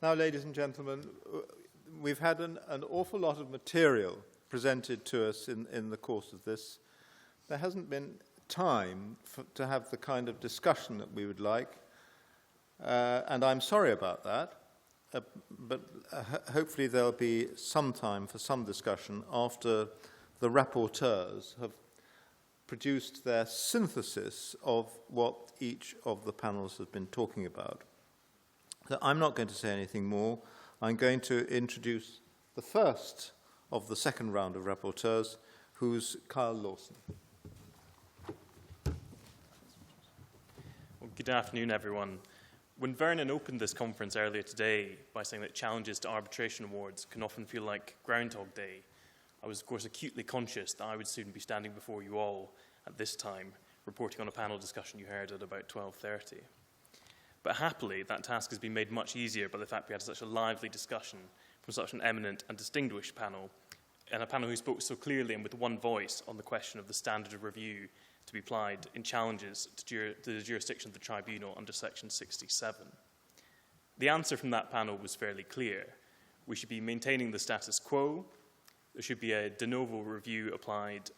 Now, ladies and gentlemen, we've had an awful lot of material presented to us in the course of this. There hasn't been time to have the kind of discussion that we would like, and I'm sorry about that, but hopefully there'll be some time for some discussion after the rapporteurs have produced their synthesis of what each of the panels has been talking about. So I'm not going to say anything more. I'm going to introduce the first of the second round of rapporteurs, who's Kyle Lawson. Well, good afternoon, everyone. When Vernon opened this conference earlier today by saying that challenges to arbitration awards can often feel like Groundhog Day, I was, of course, acutely conscious that I would soon be standing before you all at this time, reporting on a panel discussion you heard at about 12:30. But happily, that task has been made much easier by the fact we had such a lively discussion from such an eminent and distinguished panel, and a panel who spoke so clearly and with one voice on the question of the standard of review to be applied in challenges to the jurisdiction of the tribunal under Section 67. The answer from that panel was fairly clear. We should be maintaining the status quo. There should be a de novo review applied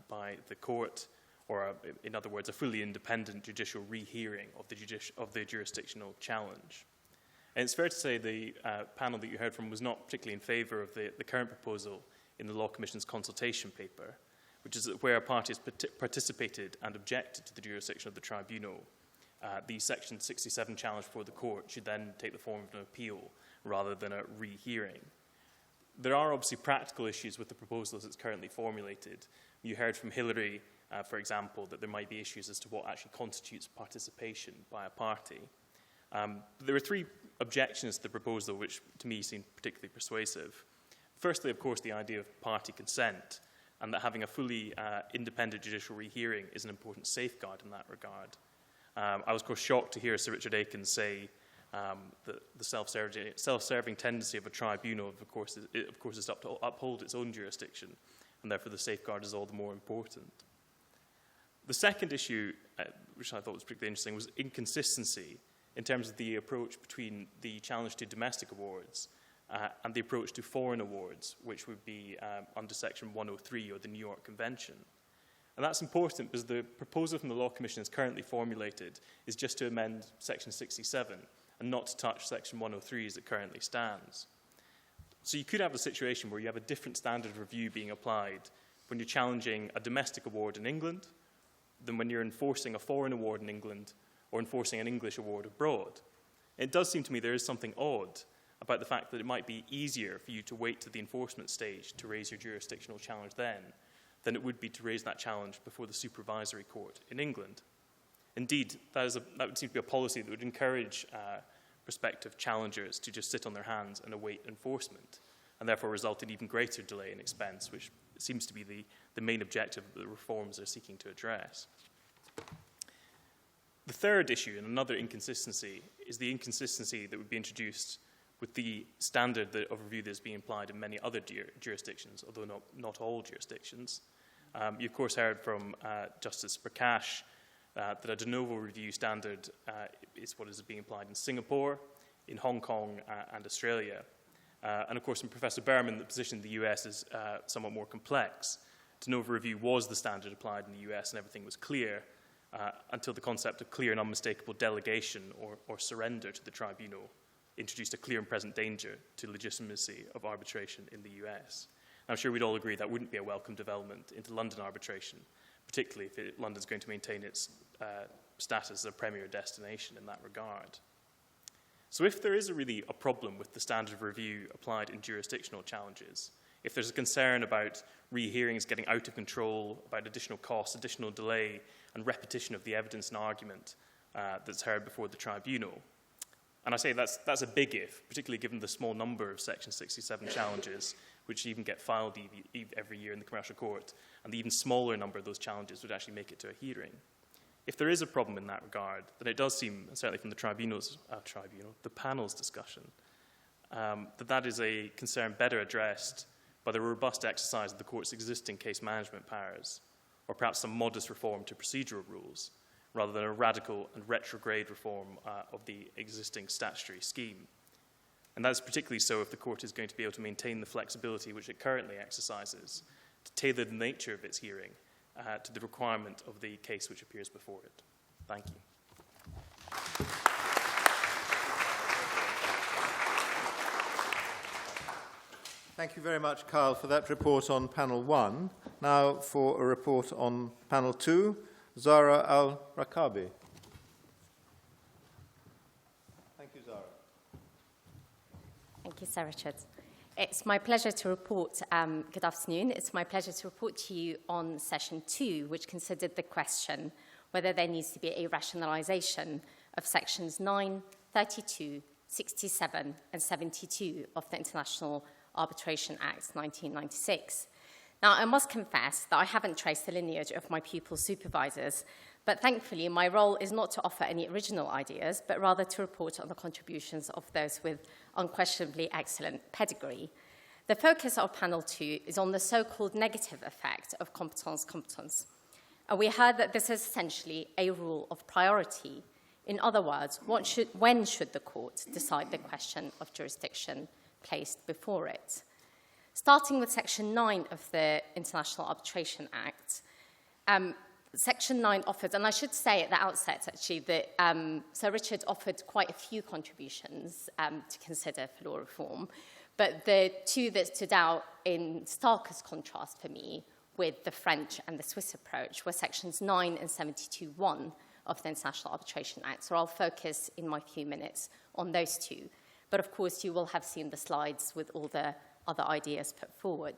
by the court, or in other words, a fully independent judicial rehearing of the jurisdictional challenge. And it's fair to say the panel that you heard from was not particularly in favour of the current proposal in the Law Commission's consultation paper, which is where parties participated and objected to the jurisdiction of the tribunal. The Section 67 challenge for the court should then take the form of an appeal rather than a rehearing. There are obviously practical issues with the proposal as it's currently formulated. You heard from Hilary, for example, that there might be issues as to what actually constitutes participation by a party. There are three objections to the proposal which to me seem particularly persuasive. Firstly, of course, the idea of party consent, and that having a fully independent judicial rehearing is an important safeguard in that regard. I was, of course, shocked to hear Sir Richard Aiken say that the self-serving tendency of a tribunal, of course, is to uphold its own jurisdiction, and therefore the safeguard is all the more important. The second issue, which I thought was particularly interesting, was inconsistency in terms of the approach between the challenge to domestic awards and the approach to foreign awards, which would be under Section 103 or the New York Convention. And that's important because the proposal from the Law Commission as currently formulated is just to amend Section 67 and not to touch Section 103 as it currently stands. So you could have a situation where you have a different standard of review being applied when you're challenging a domestic award in England than when you're enforcing a foreign award in England or enforcing an English award abroad. It does seem to me there is something odd about the fact that it might be easier for you to wait to the enforcement stage to raise your jurisdictional challenge then than it would be to raise that challenge before the supervisory court in England. Indeed, that would seem to be a policy that would encourage prospective challengers to just sit on their hands and await enforcement, and therefore result in even greater delay and expense, which seems to be the main objective that the reforms are seeking to address. The third issue, and another inconsistency, is the inconsistency that would be introduced with the standard of review that is being applied in many other jurisdictions, although not all jurisdictions. You, of course, heard from Justice Prakash that a de novo review standard is what is being applied in Singapore, in Hong Kong, and Australia. And, of course, from Professor Berman, the position in the US is somewhat more complex. De novo review was the standard applied in the US, and everything was clear until the concept of clear and unmistakable delegation or surrender to the tribunal introduced a clear and present danger to legitimacy of arbitration in the US. And I'm sure we'd all agree that wouldn't be a welcome development into London arbitration, particularly if London's going to maintain its status as a premier destination in that regard. So if there is really a problem with the standard of review applied in jurisdictional challenges, if there's a concern about rehearings getting out of control, about additional costs, additional delay, and repetition of the evidence and argument that's heard before the tribunal, and I say that's a big if, particularly given the small number of Section 67 challenges, which even get filed every year in the commercial court, and the even smaller number of those challenges would actually make it to a hearing. If there is a problem in that regard, then it does seem, certainly from the panel's discussion, that is a concern better addressed by the robust exercise of the court's existing case management powers, or perhaps some modest reform to procedural rules, rather than a radical and retrograde reform of the existing statutory scheme. And that's particularly so if the court is going to be able to maintain the flexibility which it currently exercises to tailor the nature of its hearing to the requirement of the case which appears before it. Thank you. Thank you very much, Kyle, for that report on panel 1. Now for a report on panel 2, Zara Al-Rakabi. Thank you, Zara. Thank you, Sir Richard. It's my pleasure to report, good afternoon, it's my pleasure to report to you on session 2, which considered the question whether there needs to be a rationalisation of sections 9, 32, 67 and 72 of the International Arbitration Act 1996. Now, I must confess that I haven't traced the lineage of my pupil supervisors, but thankfully my role is not to offer any original ideas, but rather to report on the contributions of those with unquestionably excellent pedigree. The focus of panel 2 is on the so-called negative effect of competence. And we heard that this is essentially a rule of priority. In other words, when should the court decide the question of jurisdiction placed before it? Starting with Section 9 of the International Arbitration Act, Section 9 offers, and I should say at the outset actually that Sir Richard offered quite a few contributions to consider for law reform, but the two that stood out in starkest contrast for me with the French and the Swiss approach were Sections 9 and 72(1) of the International Arbitration Act. So I'll focus in my few minutes on those two. But of course, you will have seen the slides with all the other ideas put forward.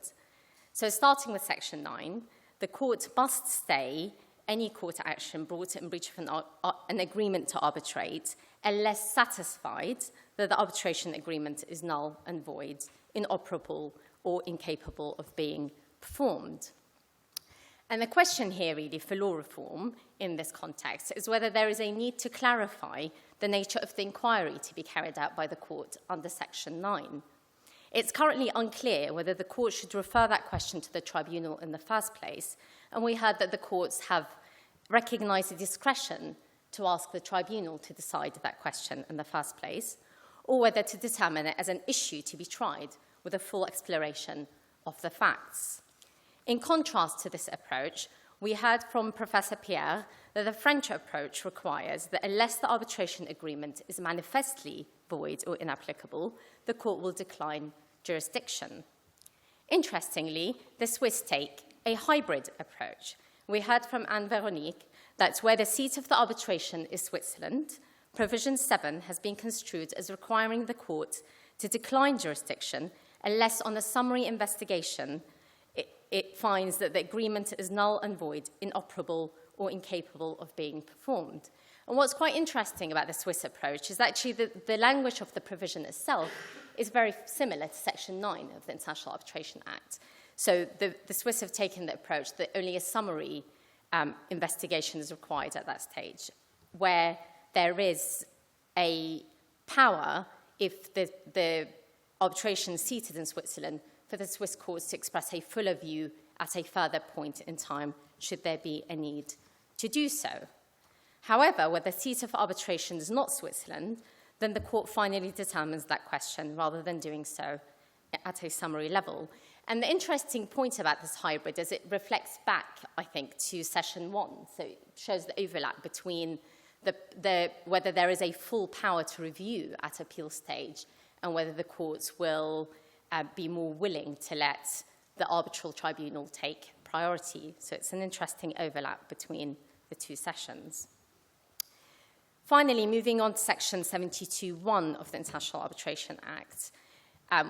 So starting with Section 9, the court must stay any court action brought in breach of an agreement to arbitrate unless satisfied that the arbitration agreement is null and void, inoperable, or incapable of being performed. And the question here really for law reform in this context is whether there is a need to clarify the nature of the inquiry to be carried out by the court under Section 9. It's currently unclear whether the court should refer that question to the tribunal in the first place, and we heard that the courts have recognised the discretion to ask the tribunal to decide that question in the first place, or whether to determine it as an issue to be tried with a full exploration of the facts. In contrast to this approach, we heard from Professor Pierre that the French approach requires that unless the arbitration agreement is manifestly void or inapplicable, the court will decline jurisdiction. Interestingly, the Swiss take a hybrid approach. We heard from Anne Veronique that where the seat of the arbitration is Switzerland, Provision 7 has been construed as requiring the court to decline jurisdiction unless on a summary investigation it finds that the agreement is null and void, inoperable, or incapable of being performed. And what's quite interesting about the Swiss approach is actually that the language of the provision itself is very similar to Section 9 of the International Arbitration Act. So the Swiss have taken the approach that only a summary investigation is required at that stage, where there is a power, if the arbitration is seated in Switzerland, for the Swiss courts to express a fuller view at a further point in time, should there be a need to do so. However, where the seat of arbitration is not Switzerland, then the court finally determines that question rather than doing so at a summary level. And the interesting point about this hybrid is it reflects back, I think, to Session 1. So it shows the overlap between whether there is a full power to review at appeal stage and whether the courts will be more willing to let the arbitral tribunal take priority. So it's an interesting overlap between the two sessions. Finally, moving on to Section 72(1) of the International Arbitration Act,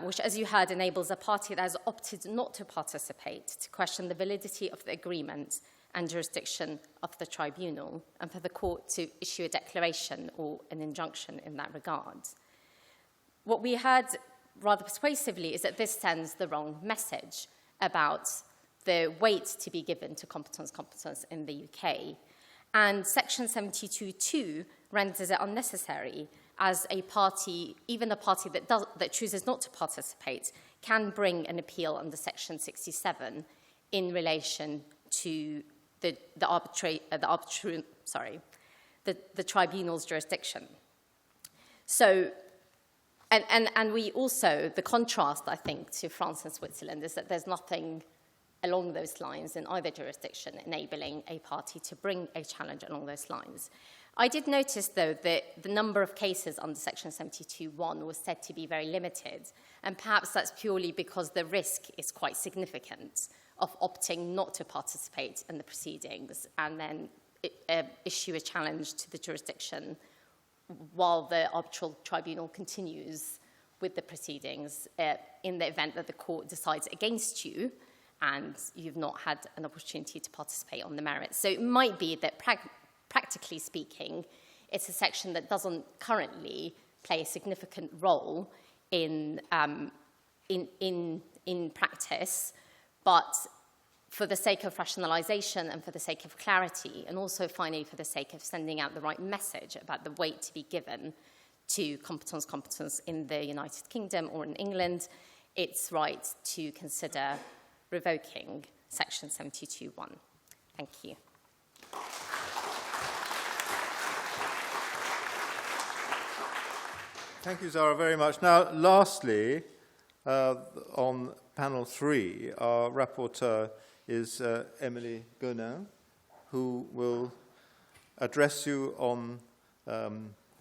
which, as you heard, enables a party that has opted not to participate to question the validity of the agreement and jurisdiction of the tribunal, and for the court to issue a declaration or an injunction in that regard. What we heard rather persuasively is that this sends the wrong message about the weight to be given to competence in the UK. And Section 72(2) renders it unnecessary, as a party, even a party that chooses not to participate, can bring an appeal under Section 67 in relation to the tribunal's jurisdiction. So And we also, the contrast, I think, to France and Switzerland is that there's nothing along those lines in either jurisdiction enabling a party to bring a challenge along those lines. I did notice, though, that the number of cases under Section 72(1) was said to be very limited, and perhaps that's purely because the risk is quite significant of opting not to participate in the proceedings and then issue a challenge to the jurisdiction while the arbitral tribunal continues with the proceedings in the event that the court decides against you and you've not had an opportunity to participate on the merits. So it might be that practically speaking, it's a section that doesn't currently play a significant role in practice, but for the sake of rationalization and for the sake of clarity, and also finally for the sake of sending out the right message about the weight to be given to competence in the United Kingdom or in England, it's right to consider revoking Section 72(1). Thank you. Thank you, Zara, very much. Now, lastly, on panel 3, our rapporteur is Emily Gonin, who will address you on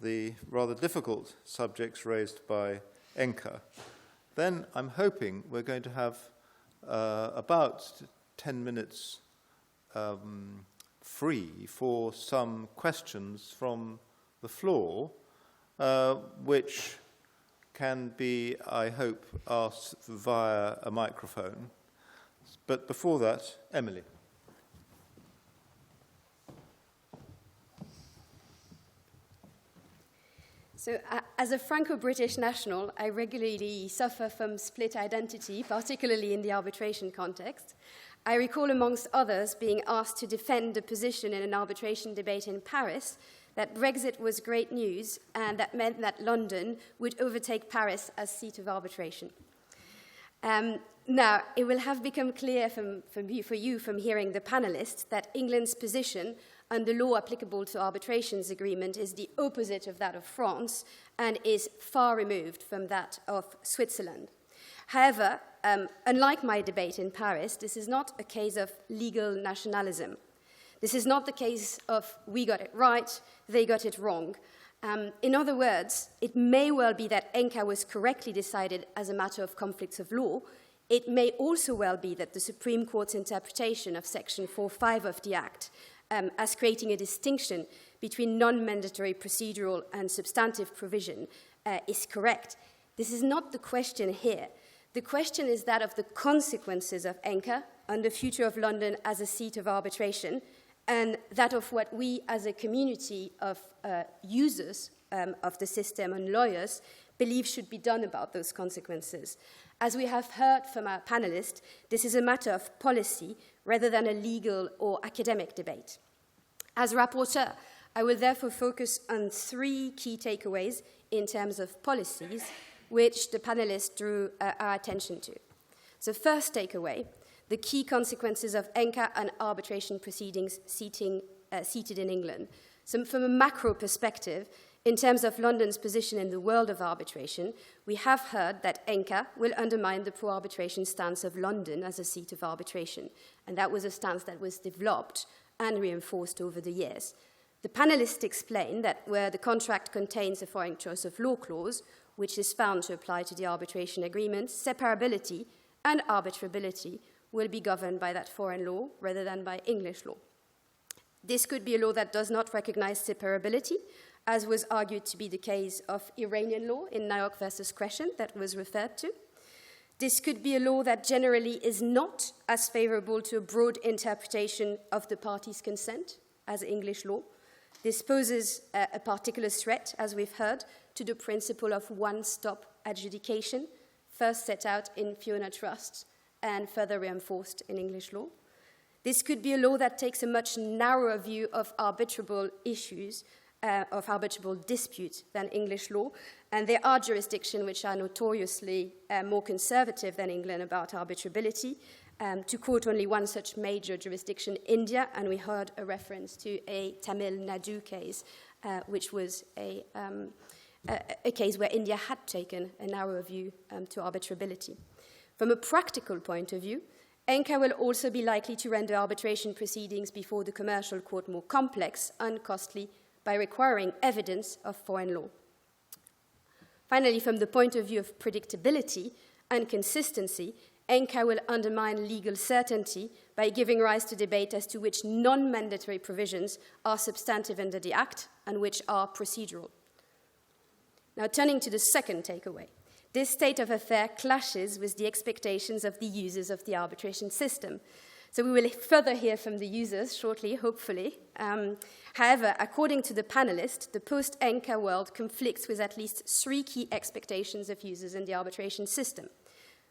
the rather difficult subjects raised by ENCA. Then I'm hoping we're going to have about 10 minutes free for some questions from the floor, which can be, I hope, asked via a microphone. But before that, Emily. So, as a Franco-British national, I regularly suffer from split identity, particularly in the arbitration context. I recall, amongst others, being asked to defend a position in an arbitration debate in Paris that Brexit was great news, and that meant that London would overtake Paris as seat of arbitration. Now, it will have become clear for you from hearing the panelists that England's position under law applicable to arbitrations agreement is the opposite of that of France and is far removed from that of Switzerland. However, unlike my debate in Paris, this is not a case of legal nationalism. This is not the case of we got it right, they got it wrong. In other words, it may well be that ENCA was correctly decided as a matter of conflicts of law. It may also well be that the Supreme Court's interpretation of Section 4.5 of the Act as creating a distinction between non-mandatory procedural and substantive provision is correct. This is not the question here. The question is that of the consequences of ENCA on the future of London as a seat of arbitration, and that of what we as a community of users of the system and lawyers believe should be done about those consequences. As we have heard from our panelists, this is a matter of policy rather than a legal or academic debate. As rapporteur, I will therefore focus on 3 key takeaways in terms of policies, which the panelists drew our attention to. The first takeaway, the key consequences of ENCA and arbitration proceedings seated in England. So from a macro perspective, in terms of London's position in the world of arbitration, we have heard that ENCA will undermine the pro-arbitration stance of London as a seat of arbitration, and that was a stance that was developed and reinforced over the years. The panelists explained that where the contract contains a foreign choice of law clause, which is found to apply to the arbitration agreement, separability and arbitrability will be governed by that foreign law rather than by English law. This could be a law that does not recognize separability, as was argued to be the case of Iranian law in Nayok versus Crescent that was referred to. This could be a law that generally is not as favorable to a broad interpretation of the party's consent as English law. This poses a particular threat, as we've heard, to the principle of one-stop adjudication, first set out in Fiona Trust and further reinforced in English law. This could be a law that takes a much narrower view of arbitrable issues, of arbitrable dispute than English law, and there are jurisdictions which are notoriously more conservative than England about arbitrability. To quote only one such major jurisdiction, India, and we heard a reference to a Tamil Nadu case, which was a a case where India had taken a narrower view to arbitrability. From a practical point of view, ENCA will also be likely to render arbitration proceedings before the commercial court more complex and costly by requiring evidence of foreign law. Finally, from the point of view of predictability and consistency, ENCA will undermine legal certainty by giving rise to debate as to which non-mandatory provisions are substantive under the Act and which are procedural. Now, turning to the second takeaway, this state of affair clashes with the expectations of the users of the arbitration system. So we will further hear from the users shortly, hopefully. However, according to the panelists, the post-ENCA world conflicts with at least three key expectations of users in the arbitration system.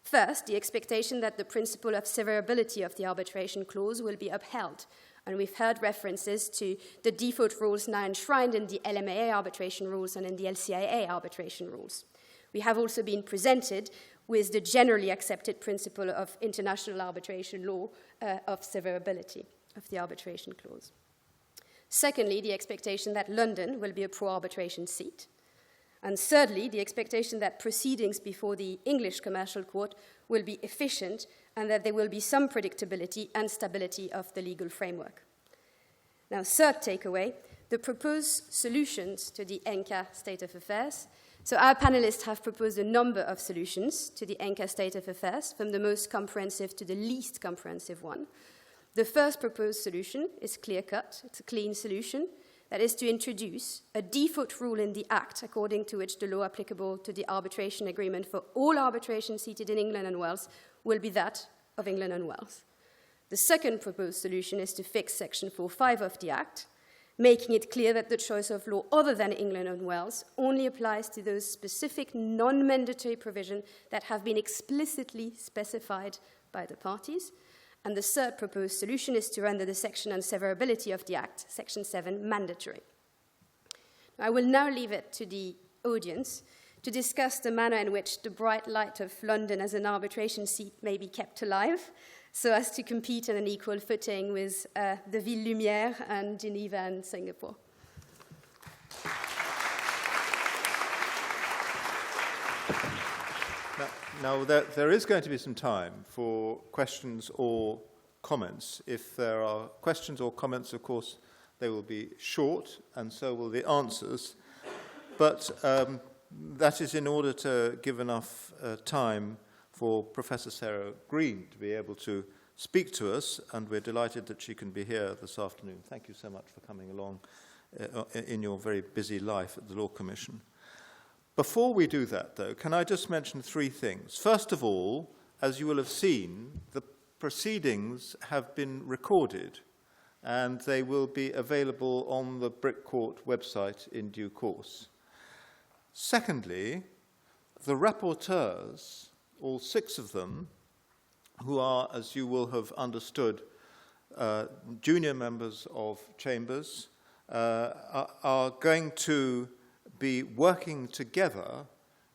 First, the expectation that the principle of severability of the arbitration clause will be upheld. And we've heard references to the default rules now enshrined in the LMAA arbitration rules and in the LCIA arbitration rules. We have also been presented with the generally accepted principle of international arbitration law of severability of the arbitration clause. Secondly, the expectation that London will be a pro-arbitration seat. And thirdly, the expectation that proceedings before the English Commercial Court will be efficient and that there will be some predictability and stability of the legal framework. Now, third takeaway, the proposed solutions to the ENCA state of affairs. So our panelists have proposed a number of solutions to the ENCA state of affairs, from the most comprehensive to the least comprehensive one. The first proposed solution is clear-cut. It's a clean solution. That is to introduce a default rule in the Act according to which the law applicable to the arbitration agreement for all arbitration seated in England and Wales will be that of England and Wales. The second proposed solution is to fix Section 4.5 of the Act, making it clear that the choice of law other than England and Wales only applies to those specific non-mandatory provisions that have been explicitly specified by the parties. And the third proposed solution is to render the section on severability of the Act, Section 7, mandatory. I will now leave it to the audience to discuss the manner in which the bright light of London as an arbitration seat may be kept alive, so as to compete on an equal footing with the Ville Lumière and Geneva and Singapore. Now there is going to be some time for questions or comments. If there are questions or comments, of course, they will be short, and so will the answers. But that is in order to give enough time for Professor Sarah Green to be able to speak to us, and we're delighted that she can be here this afternoon. Thank you so much for coming along in your very busy life at the Law Commission. Before we do that, though, can I just mention three things? First of all, as you will have seen, the proceedings have been recorded, and they will be available on the Brick Court website in due course. Secondly, the rapporteurs, all six of them, who are, as you will have understood, junior members of chambers, are going to be working together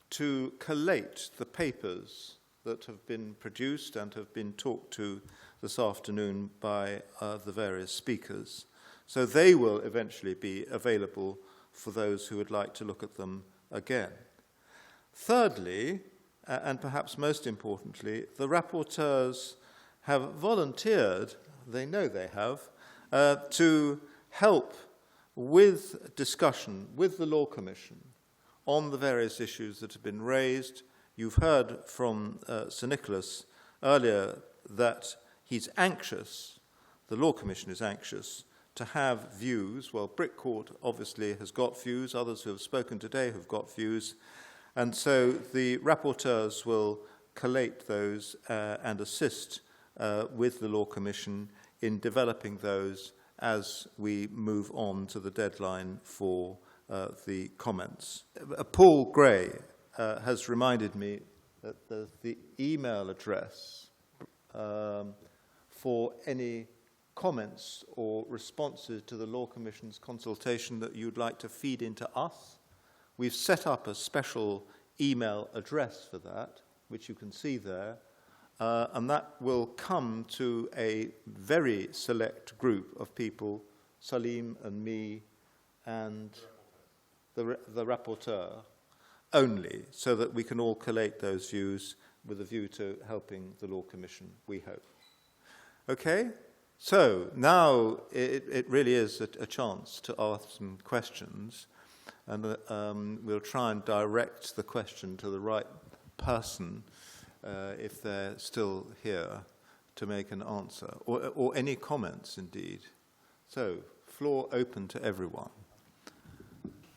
to collate the papers that have been produced and have been talked to this afternoon by the various speakers. So they will eventually be available for those who would like to look at them again. Thirdly, and perhaps most importantly, the rapporteurs have volunteered, they know they have, to help with discussion with the Law Commission on the various issues that have been raised. You've heard from Sir Nicholas earlier that he's anxious, the Law Commission is anxious, to have views. Well, Brick Court obviously has got views, others who have spoken today have got views, and so the rapporteurs will collate those and assist with the Law Commission in developing those as we move on to the deadline for the comments. Paul Gray has reminded me that the email address for any comments or responses to the Law Commission's consultation that you'd like to feed into us. We've set up a special email address for that, which you can see there, and that will come to a very select group of people, Salim and me and the rapporteur only, so that we can all collate those views with a view to helping the Law Commission, we hope. Okay? So now it really is a chance to ask some questions, and we'll try and direct the question to the right person if they're still here to make an answer, or any comments indeed. So, floor open to everyone.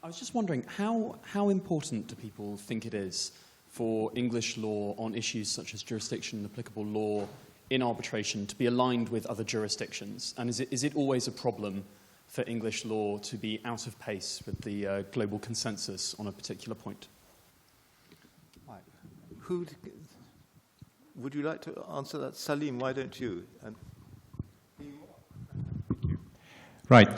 I was just wondering, how important do people think it is for English law on issues such as jurisdiction and applicable law in arbitration to be aligned with other jurisdictions? And is it always a problem for English law to be out of pace with the global consensus on a particular point? Who would you like to answer that? Salim, why don't you? Right.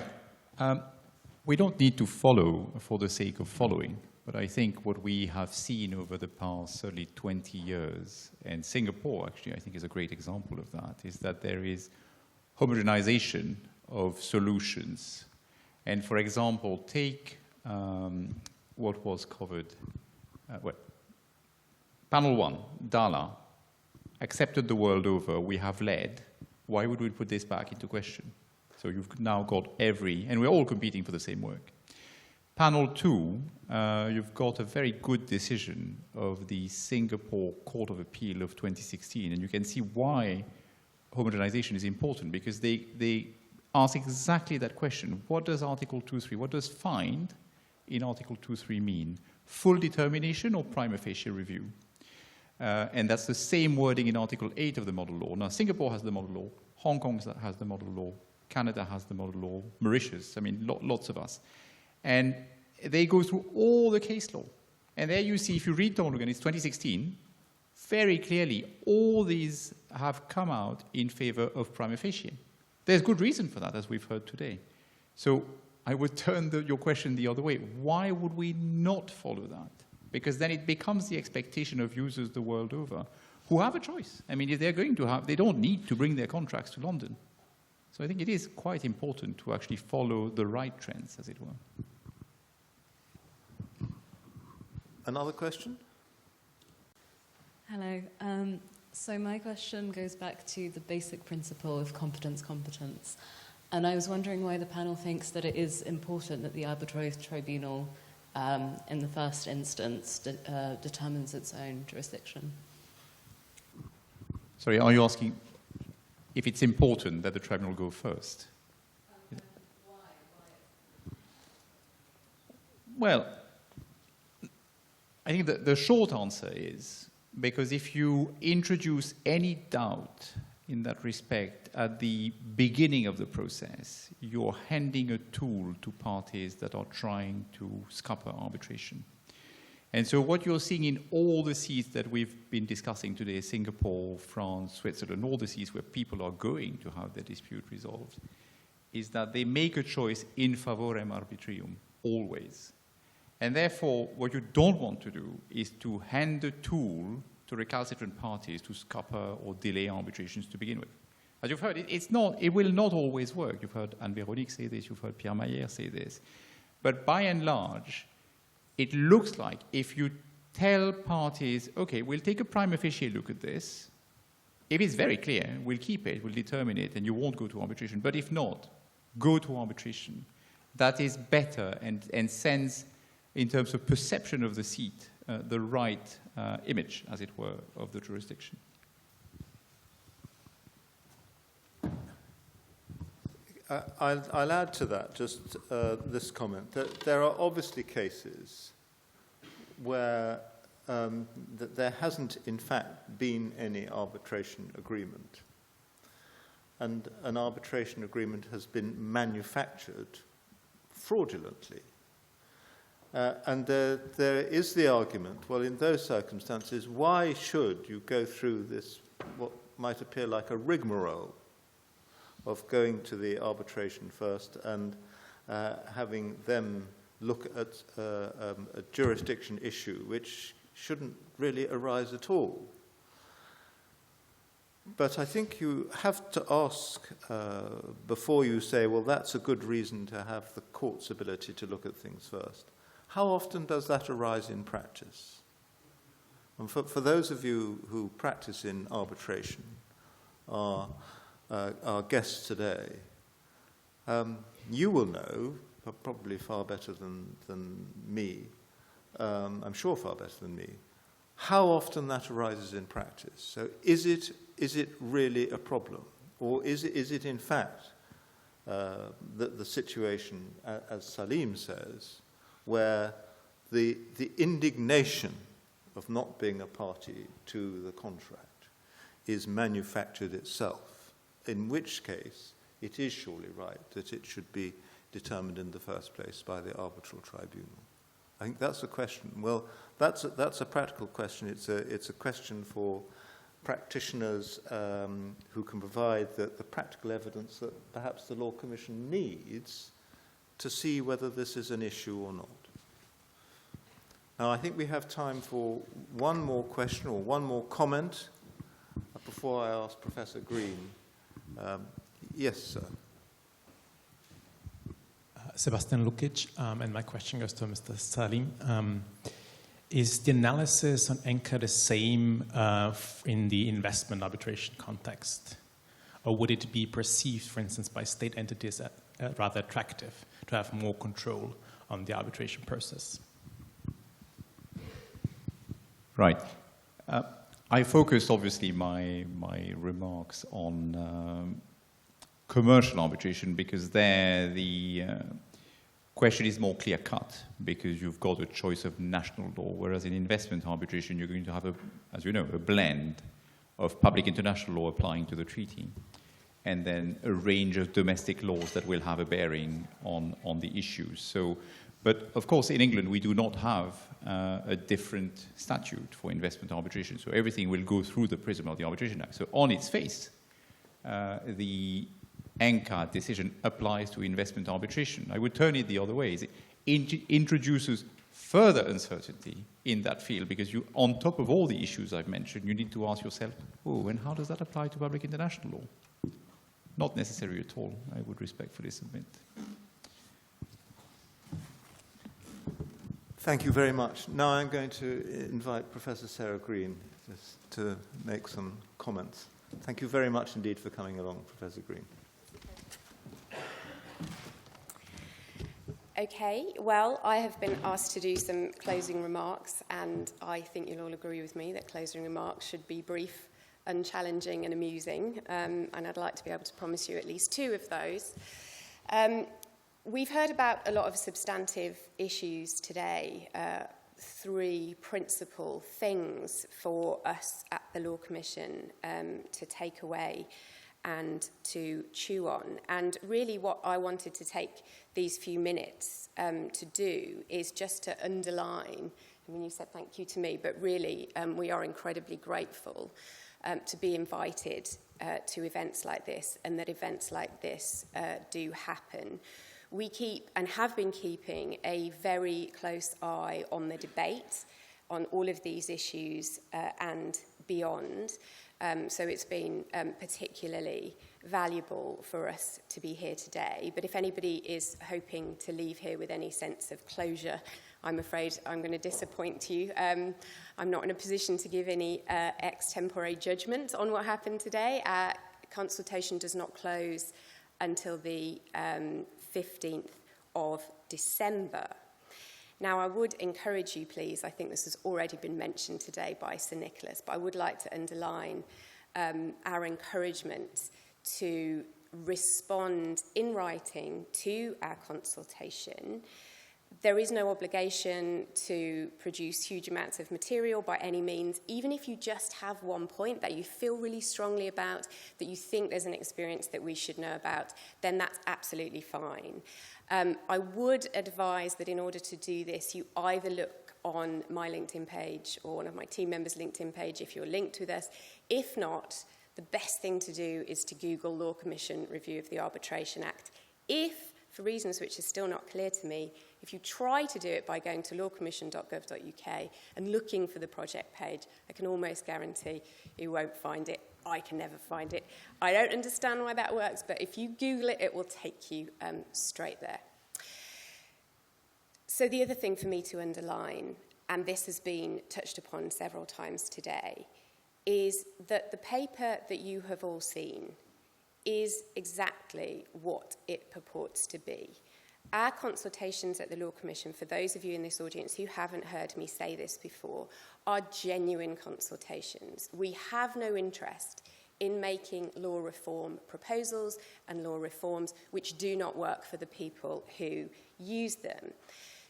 We don't need to follow for the sake of following, but I think what we have seen over the past certainly 20 years, and Singapore actually I think is a great example of that, is that there is homogenization of solutions. And for example, take what was covered, Panel 1, DALA, accepted the world over, we have led. Why would we put this back into question? So you've now got and we're all competing for the same work. Panel 2, you've got a very good decision of the Singapore Court of Appeal of 2016, and you can see why homogenization is important, because they ask exactly that question. What does Article 2.3, what does find in Article 2.3 mean? Full determination or prima facie review? And that's the same wording in Article 8 of the model law. Now, Singapore has the model law, Hong Kong has the model law, Canada has the model law, Mauritius, I mean, lots of us. And they go through all the case law. And there you see, if you read Donegan, it's 2016, very clearly all these have come out in favor of prima facie. There's good reason for that, as we've heard today. So I would turn your question the other way. Why would we not follow that? Because then it becomes the expectation of users the world over who have a choice. I mean, if they're going to have, they don't need to bring their contracts to London. So I think it is quite important to actually follow the right trends, as it were. Another question? Hello. So my question goes back to the basic principle of competence. And I was wondering why the panel thinks that it is important that the arbitration tribunal, in the first instance, determines its own jurisdiction. Sorry, are you asking if it's important that the tribunal go first? Why? Well, I think the short answer is because if you introduce any doubt in that respect at the beginning of the process, you're handing a tool to parties that are trying to scupper arbitration. And so what you're seeing in all the seats that we've been discussing today, Singapore, France, Switzerland, all the seats where people are going to have their dispute resolved, is that they make a choice in favorem arbitrium, always. And therefore, what you don't want to do is to hand the tool to recalcitrant parties to scupper or delay arbitrations to begin with. As you've heard, it will not always work. You've heard Anne-Véronique say this, you've heard Pierre Mayer say this. But by and large, it looks like if you tell parties, okay, we'll take a prima facie look at this. If it's very clear, we'll keep it, we'll determine it, and you won't go to arbitration. But if not, go to arbitration. That is better and sends, in terms of perception of the seat, the right image, as it were, of the jurisdiction. I'll add to that just this comment, that there are obviously cases where that there hasn't, in fact, been any arbitration agreement. And an arbitration agreement has been manufactured fraudulently. And there is the argument, well, in those circumstances, why should you go through this, what might appear like a rigmarole of going to the arbitration first and having them look at a jurisdiction issue which shouldn't really arise at all. But I think you have to ask before you say, well, that's a good reason to have the court's ability to look at things first. How often does that arise in practice? And for those of you who practice in arbitration, our guests today, you will know, probably far better than me, I'm sure far better than me, how often that arises in practice. So is it really a problem? Or is it in fact the situation, as Salim says, where the indignation of not being a party to the contract is manufactured itself, in which case it is surely right that it should be determined in the first place by the arbitral tribunal? I think that's a question. Well, that's a practical question. It's a question for practitioners who can provide the practical evidence that perhaps the Law Commission needs to see whether this is an issue or not. Now, I think we have time for one more question or one more comment before I ask Professor Green. Yes, sir. Sebastian Lukic, and my question goes to Mr. Salim. Is the analysis on ENCA the same in the investment arbitration context? Or would it be perceived, for instance, by state entities as rather attractive to have more control on the arbitration process? Right. I focused, obviously, my remarks on commercial arbitration because there the question is more clear-cut because you've got a choice of national law, whereas in investment arbitration you're going to have, as you know, a blend of public international law applying to the treaty and then a range of domestic laws that will have a bearing on the issues. So, but of course in England we do not have a different statute for investment arbitration, so everything will go through the prism of the Arbitration Act. So on its face, the ENCA decision applies to investment arbitration. I would turn it the other way. It introduces further uncertainty in that field because you, on top of all the issues I've mentioned, you need to ask yourself, oh, and how does that apply to public international law? Not necessary at all, I would respectfully submit. Thank you very much. Now I'm going to invite Professor Sarah Green just to make some comments. Thank you very much indeed for coming along, Professor Green. Okay, well, I have been asked to do some closing remarks, and I think you'll all agree with me that closing remarks should be brief, unchallenging and amusing, and I'd like to be able to promise you at least two of those. We've heard about a lot of substantive issues today, three principal things for us at the Law Commission to take away and to chew on. And really what I wanted to take these few minutes to do is just to underline, I mean, you said thank you to me, but really we are incredibly grateful to be invited to events like this, and that events like this do happen. We keep and have been keeping a very close eye on the debate on all of these issues and beyond. So it's been particularly valuable for us to be here today. But if anybody is hoping to leave here with any sense of closure, I'm afraid I'm going to disappoint you. I'm not in a position to give any extempore judgment on what happened today. Consultation does not close until the 15th of December. Now, I would encourage you, please, I think this has already been mentioned today by Sir Nicholas, but I would like to underline our encouragement to respond in writing to our consultation. There is no obligation to produce huge amounts of material by any means. Even if you just have one point that you feel really strongly about, that you think there's an experience that we should know about, then that's absolutely fine. I would advise that in order to do this, you either look on my LinkedIn page or one of my team members' LinkedIn page if you're linked with us. If not, the best thing to do is to Google Law Commission Review of the Arbitration Act. If, for reasons which are still not clear to me, if you try to do it by going to lawcommission.gov.uk and looking for the project page, I can almost guarantee you won't find it. I can never find it. I don't understand why that works, but if you Google it, it will take you straight there. So the other thing for me to underline, and this has been touched upon several times today, is that the paper that you have all seen is exactly what it purports to be. Our consultations at the Law Commission, for those of you in this audience who haven't heard me say this before, are genuine consultations. We have no interest in making law reform proposals and law reforms which do not work for the people who use them.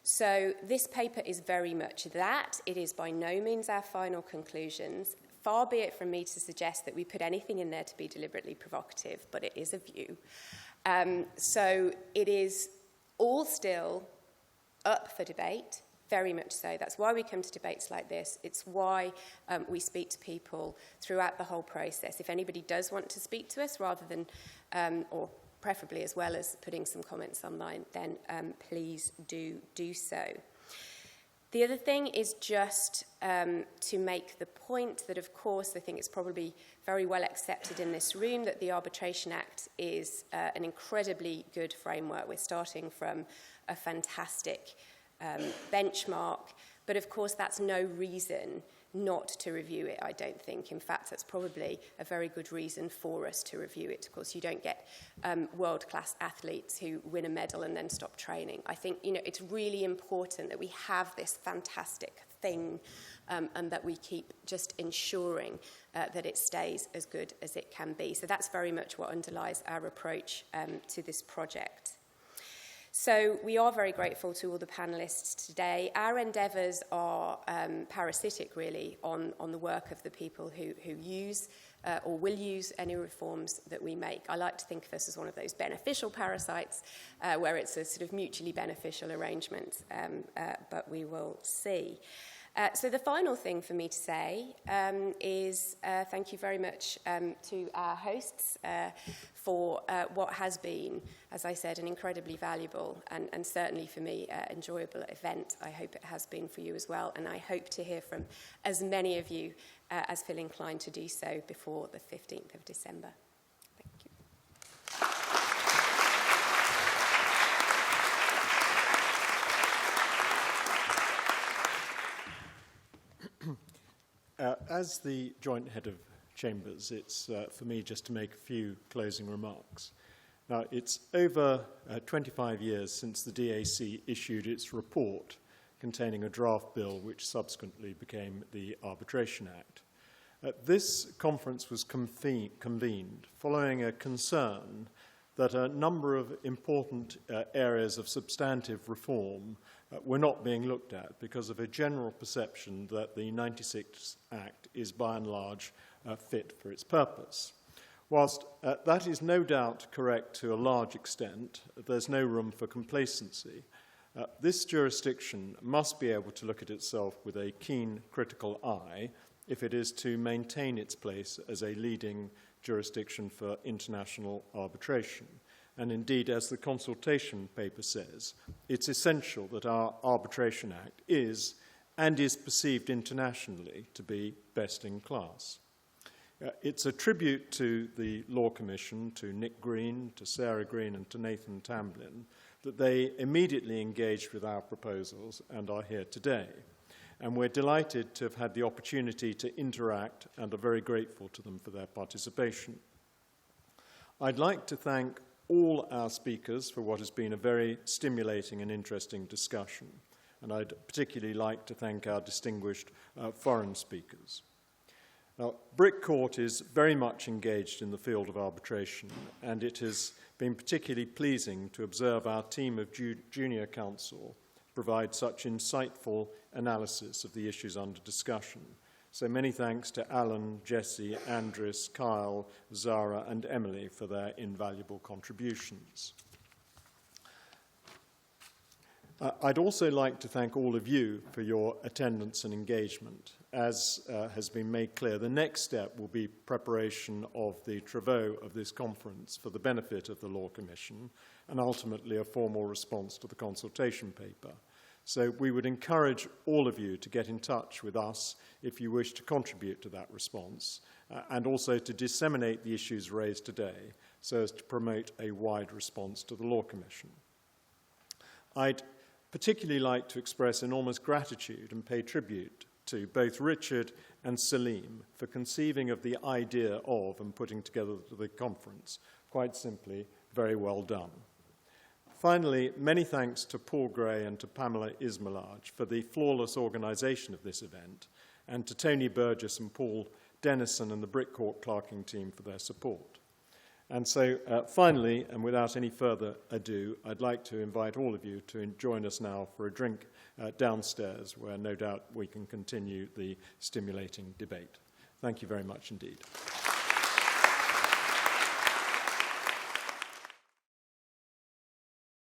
So this paper is very much that. It is by no means our final conclusions. Far be it from me to suggest that we put anything in there to be deliberately provocative, but it is a view. So it is all still up for debate, very much so. That's why we come to debates like this. It's why we speak to people throughout the whole process. If anybody does want to speak to us rather than, or preferably as well as putting some comments online, then please do so. The other thing is just to make the point that, of course, I think it's probably very well accepted in this room that the Arbitration Act is an incredibly good framework. We're starting from a fantastic benchmark, but of course that's no reason not to review it, I don't think. In fact, that's probably a very good reason for us to review it. Of course, you don't get world-class athletes who win a medal and then stop training. I think, it's really important that we have this fantastic thing and that we keep just ensuring that it stays as good as it can be. So that's very much what underlies our approach to this project. So we are very grateful to all the panellists today. Our endeavours are parasitic, really, on the work of the people who use or will use any reforms that we make. I like to think of us as one of those beneficial parasites where it's a sort of mutually beneficial arrangement, but we will see. So the final thing for me to say is thank you very much to our hosts for what has been, as I said, an incredibly valuable and certainly for me enjoyable event. I hope it has been for you as well, and I hope to hear from as many of you as feel inclined to do so before the 15th of December. Thank you. As the joint head of chambers, it's for me just to make a few closing remarks. Now, it's over 25 years since the DAC issued its report containing a draft bill which subsequently became the Arbitration Act. This conference was convened following a concern that a number of important areas of substantive reform were not being looked at because of a general perception that the 96 Act is by and large fit for its purpose. Whilst that is no doubt correct to a large extent, there's no room for complacency. This jurisdiction must be able to look at itself with a keen critical eye if it is to maintain its place as a leading jurisdiction for international arbitration. And indeed, as the consultation paper says, it's essential that our Arbitration Act is and is perceived internationally to be best in class. It's a tribute to the Law Commission, to Nick Green, to Sarah Green, and to Nathan Tamblyn, that they immediately engaged with our proposals and are here today. And we're delighted to have had the opportunity to interact and are very grateful to them for their participation. I'd like to thank all our speakers for what has been a very stimulating and interesting discussion. And I'd particularly like to thank our distinguished foreign speakers. Now, Brick Court is very much engaged in the field of arbitration, and it has been particularly pleasing to observe our team of junior counsel provide such insightful analysis of the issues under discussion. So many thanks to Alan, Jesse, Andres, Kyle, Zara, and Emily for their invaluable contributions. I'd also like to thank all of you for your attendance and engagement. As has been made clear, the next step will be preparation of the travaux of this conference for the benefit of the Law Commission and ultimately a formal response to the consultation paper. So we would encourage all of you to get in touch with us if you wish to contribute to that response and also to disseminate the issues raised today so as to promote a wide response to the Law Commission. I'd particularly like to express enormous gratitude and pay tribute to both Richard and Salim for conceiving of the idea of and putting together the conference. Quite simply, very well done. Finally, many thanks to Paul Gray and to Pamela Ismailaj for the flawless organisation of this event, and to Tony Burgess and Paul Dennison and the Brickcourt clerking team for their support. And so, finally, and without any further ado, I'd like to invite all of you to join us now for a drink downstairs, where no doubt we can continue the stimulating debate. Thank you very much indeed.